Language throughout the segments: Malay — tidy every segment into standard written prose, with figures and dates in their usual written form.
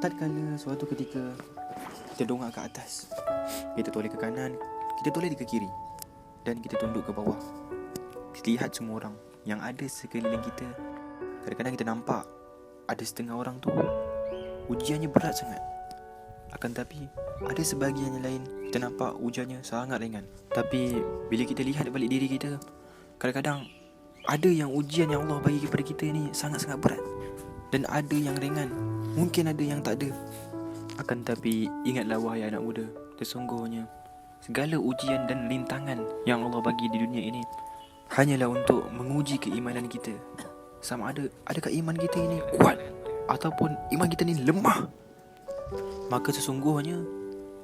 tatkala suatu ketika kita dongak ke atas, kita toleh ke kanan, kita toleh ke kiri, dan kita tunduk ke bawah, kita lihat semua orang yang ada sekeliling kita. Kadang-kadang kita nampak ada setengah orang tu ujiannya berat sangat, akan tapi ada sebahagian yang lain kita nampak ujiannya sangat ringan. Tapi bila kita lihat balik diri kita, kadang-kadang ada yang ujian yang Allah bagi kepada kita ni sangat-sangat berat, dan ada yang ringan, mungkin ada yang tak ada. Akan tapi ingatlah wahai anak muda, sesungguhnya segala ujian dan rintangan yang Allah bagi di dunia ini hanyalah untuk menguji keimanan kita. Sama adakah iman kita ini kuat ataupun iman kita ni lemah. Maka sesungguhnya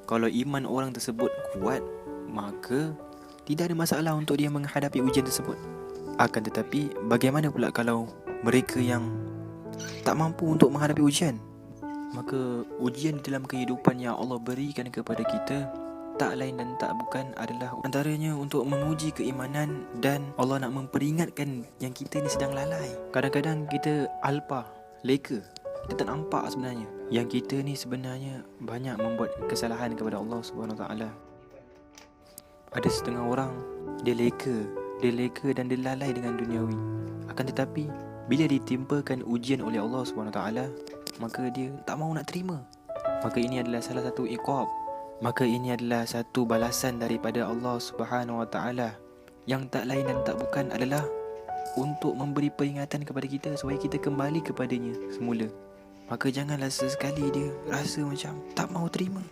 kalau iman orang tersebut kuat, maka tidak ada masalah untuk dia menghadapi ujian tersebut. Akan tetapi bagaimana pula kalau mereka yang tak mampu untuk menghadapi ujian? Maka ujian dalam kehidupan yang Allah berikan kepada kita tak lain dan tak bukan adalah antaranya untuk menguji keimanan, dan Allah nak memperingatkan yang kita ni sedang lalai. Kadang-kadang kita alpa, leka, kita tak nampak sebenarnya yang kita ni sebenarnya banyak membuat kesalahan kepada Allah Subhanahu Wa Taala. Ada setengah orang dia leka dan dia lalai dengan duniawi. Akan tetapi bila ditimpakan ujian oleh Allah Subhanahu Wa Taala, maka dia tak mahu nak terima. Maka ini adalah salah satu iqab. Maka ini adalah satu balasan daripada Allah Subhanahu Wa Taala yang tak lain dan tak bukan adalah untuk memberi peringatan kepada kita supaya kita kembali kepadanya semula. Maka janganlah sesekali dia rasa macam tak mahu terima.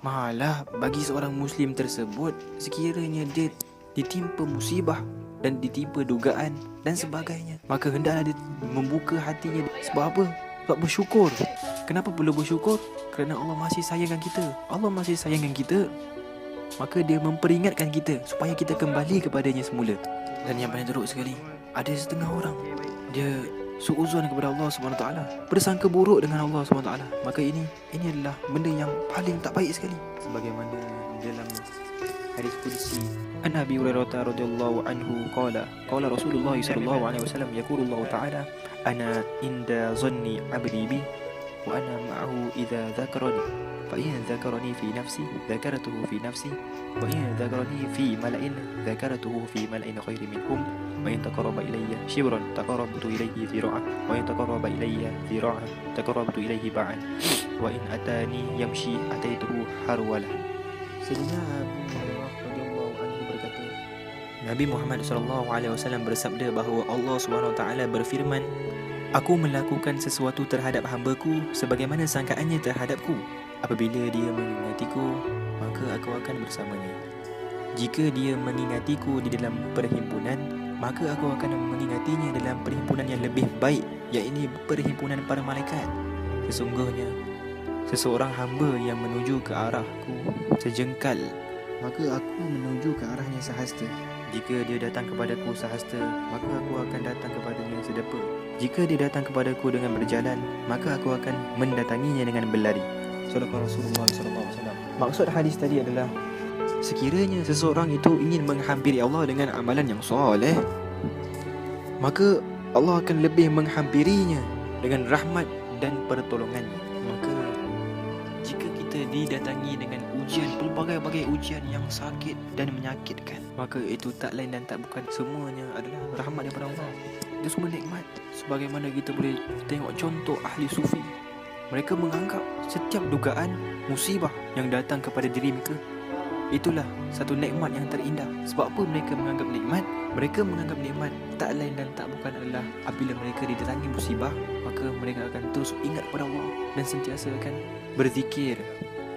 Malah bagi seorang Muslim tersebut, sekiranya dia ditimpa musibah dan ditimpa dugaan dan sebagainya, maka hendaklah dia membuka hatinya. Sebab apa? Sebab bersyukur. Kenapa perlu bersyukur? Kerana Allah masih sayangkan kita. Allah masih sayangkan kita, maka dia memperingatkan kita supaya kita kembali kepadanya semula. Dan yang paling teruk sekali, ada setengah orang dia suuzon kepada Allah SWT, bersangka buruk dengan Allah SWT. Maka ini adalah benda yang paling tak baik sekali. Sebagaimana dalam hadis qudsi, an Abi Hurairah radhiyallahu anhu qala Rasulullah sallallahu alaihi wasallam yaqulu Allah ta'ala, ana inda zanni 'abdi bi wa ana ma'ahu idza dzakarani fa in dzakarani fi nafsi dzakartuhu fi nafsi wa in dzakarani fi mala'in dzakartuhu fi mala'in khairin minhum wa in taqarraba ilayya shibran taqarrabtu ilayhi dhira'an wa in taqarraba ilayya dhira'an taqarrabtu ilayhi ba'an wa in atani yamshi ataituhu harwala. Sayyidina Abu Hurairah radhiyallahu anhu berkata, Nabi Muhammad SAW bersabda bahawa Allah SWT berfirman, aku melakukan sesuatu terhadap hamba-Ku sebagaimana sangkaannya terhadapku. Apabila dia mengingatiku, maka aku akan bersamanya. Jika dia mengingatiku di dalam perhimpunan, maka aku akan mengingatinya dalam perhimpunan yang lebih baik, iaitu perhimpunan para malaikat. Sesungguhnya seseorang hamba yang menuju ke arahku sejengkal, maka aku menuju ke arahnya sehasta. Jika dia datang kepadaku sehasta, maka aku akan datang kepadanya sedepa. Jika dia datang kepadaku dengan berjalan, maka aku akan mendatanginya dengan berlari. Sadaqah Rasulullah SAW. Maksud hadis tadi adalah, sekiranya seseorang itu ingin menghampiri Allah dengan amalan yang soleh, maka Allah akan lebih menghampirinya dengan rahmat dan pertolongannya. Maka jika kita didatangi dengan ujian, pelbagai-bagai ujian yang sakit dan menyakitkan, maka itu tak lain dan tak bukan semuanya adalah rahmat daripada Allah. Itu semua nikmat. Sebagaimana kita boleh tengok contoh ahli sufi, mereka menganggap setiap dugaan musibah yang datang kepada diri mereka itulah satu nikmat yang terindah. Sebab apa mereka menganggap nikmat? Mereka menganggap nikmat tak lain dan tak bukan adalah apabila mereka didatangi musibah, maka mereka akan terus ingat pada Allah dan sentiasa akan berzikir,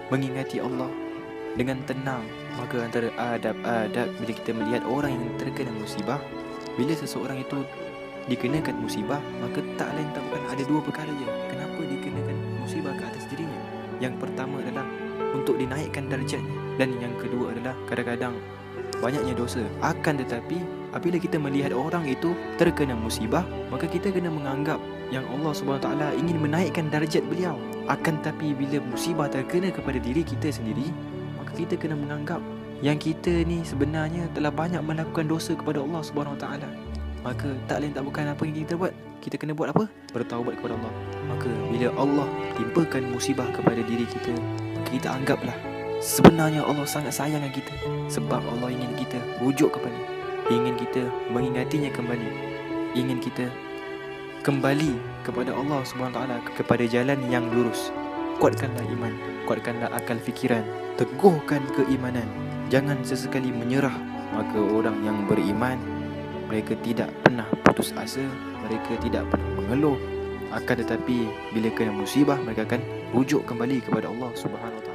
mengingati Allah dengan tenang. Maka antara adab-adab bila kita melihat orang yang terkena musibah, bila seseorang itu dikenakan musibah, maka tak lain tak bukan ada dua perkara je kenapa dikenakan musibah ke atas dirinya. Yang pertama adalah untuk dinaikkan darjatnya, dan yang kedua adalah kadang-kadang banyaknya dosa. Akan tetapi apabila kita melihat orang itu terkena musibah, maka kita kena menganggap yang Allah SWT ingin menaikkan darjat beliau. Akan tetapi bila musibah terkena kepada diri kita sendiri, maka kita kena menganggap yang kita ni sebenarnya telah banyak melakukan dosa kepada Allah SWT. Maka tak lain tak bukan apa yang kita buat, kita kena buat apa? Bertaubat kepada Allah. Maka bila Allah timpakan musibah kepada diri kita, kita anggaplah sebenarnya Allah sangat sayang dengan kita, sebab Allah ingin kita rujuk kepada, ingin kita mengingatinya kembali, ingin kita kembali kepada Allah SWT, kepada jalan yang lurus. Kuatkanlah iman, kuatkanlah akal fikiran, teguhkan keimanan, jangan sesekali menyerah. Maka orang yang beriman, mereka tidak pernah putus asa, mereka tidak pernah mengeluh. Akan tetapi bila kena musibah, mereka akan rujuk kembali kepada Allah SWT.